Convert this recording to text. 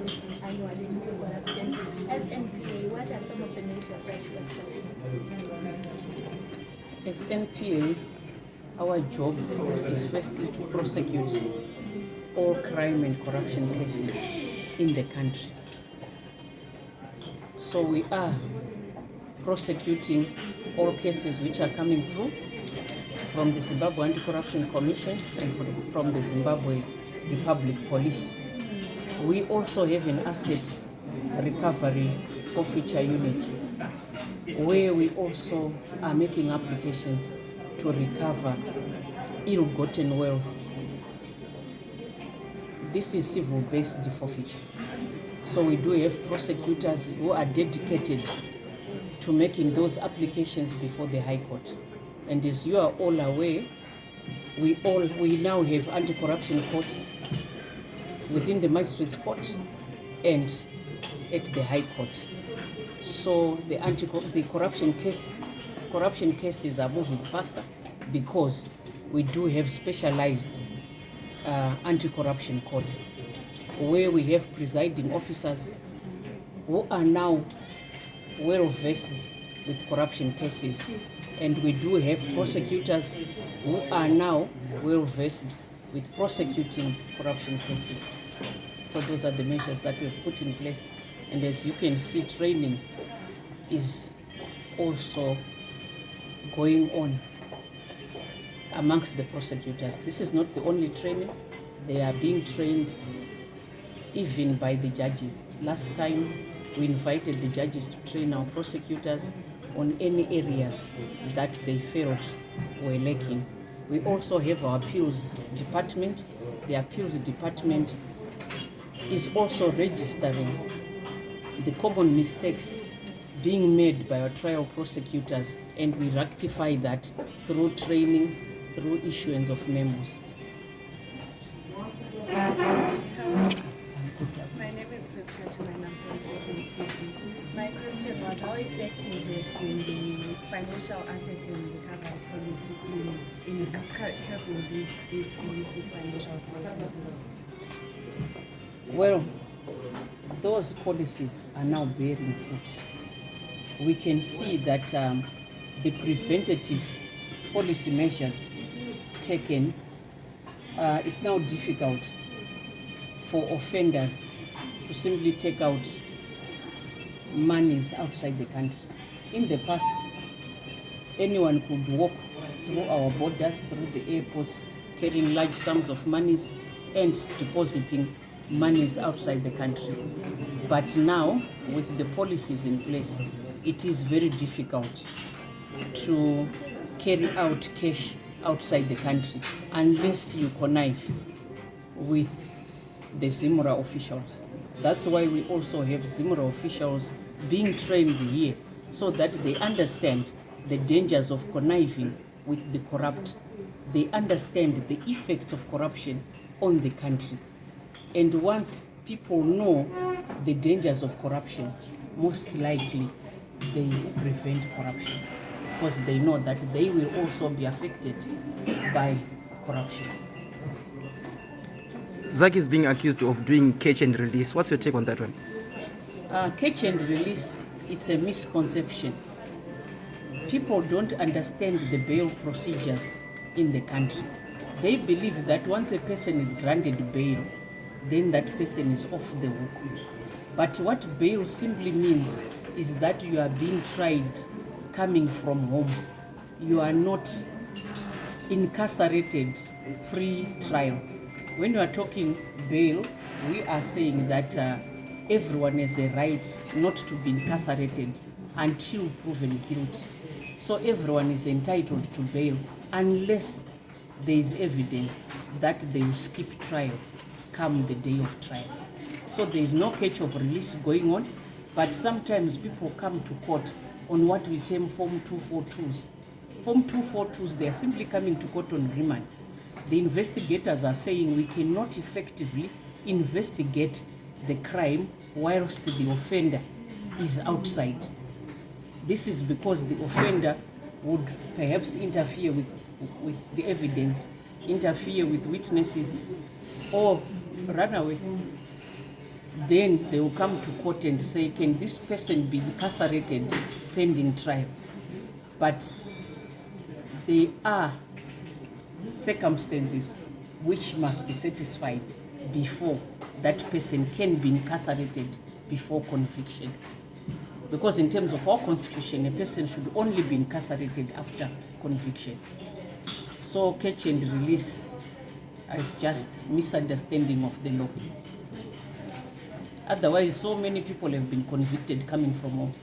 policing annually into corruption. As NPA, what are some of the measures that you are taking? As NPA, our job is firstly to prosecute all crime and corruption cases in the country. So we are prosecuting all cases which are coming through from the Zimbabwe Anti Corruption Commission and from the Zimbabwe Republic Police. We also have an asset recovery forfeiture unit where we also are making applications to recover ill-gotten wealth. This is civil-based forfeiture. So we do have prosecutors who are dedicated to making those applications before the High Court. And as you are all aware, we now have anti-corruption courts within the Magistrates Court and at the High Court. So the corruption cases are moving faster because we do have specialized anti-corruption courts where we have presiding officers who are now well versed with corruption cases, and we do have prosecutors who are now well versed with prosecuting corruption cases. So those are the measures that we've put in place, and as you can see, training is also going on amongst the prosecutors. This is not the only training. They are being trained even by the judges. Last time we invited the judges to train our prosecutors on any areas that they felt were lacking. We also have our appeals department. The appeals department is also registering the common mistakes being made by our trial prosecutors, and we rectify that through training, through issuance of memos. My name is Priscilla and I'm from Open TV. My question was, how effective has been the financial asset and recovery policy in curbing these illicit financial policies? Well, those policies are now bearing fruit. We can see that the preventative policy measures taken is now difficult for offenders to simply take out monies outside the country. In the past, anyone could walk through our borders, through the airports, carrying large sums of monies and depositing monies outside the country. But now, with the policies in place, it is very difficult to carry out cash outside the country unless you connive with the ZIMRA officials. That's why we also have ZIMRA officials being trained here so that they understand the dangers of conniving with the corrupt. They understand the effects of corruption on the country. And once people know the dangers of corruption, most likely they prevent corruption because they know that they will also be affected by corruption. ZACC is being accused of doing catch and release. What's your take on that one? Catch and release, it's a misconception. People don't understand the bail procedures in the country. They believe that once a person is granted bail, then that person is off the hook. But what bail simply means is that you are being tried coming from home. You are not incarcerated pre-trial. When you are talking bail, we are saying that everyone has a right not to be incarcerated until proven guilty. So everyone is entitled to bail unless there is evidence that they will skip trial come the day of trial. So there is no catch of release going on, but sometimes people come to court on what we term Form 242s. Form 242s, they are simply coming to court on remand. The investigators are saying we cannot effectively investigate the crime whilst the offender is outside. This is because the offender would perhaps interfere with the evidence, interfere with witnesses, or run away. then they will come to court and say, can this person be incarcerated pending trial? But there are circumstances which must be satisfied before that person can be incarcerated before conviction. Because in terms of our constitution, a person should only be incarcerated after conviction. So catch and release is just misunderstanding of the law. Otherwise, so many people have been convicted coming from home.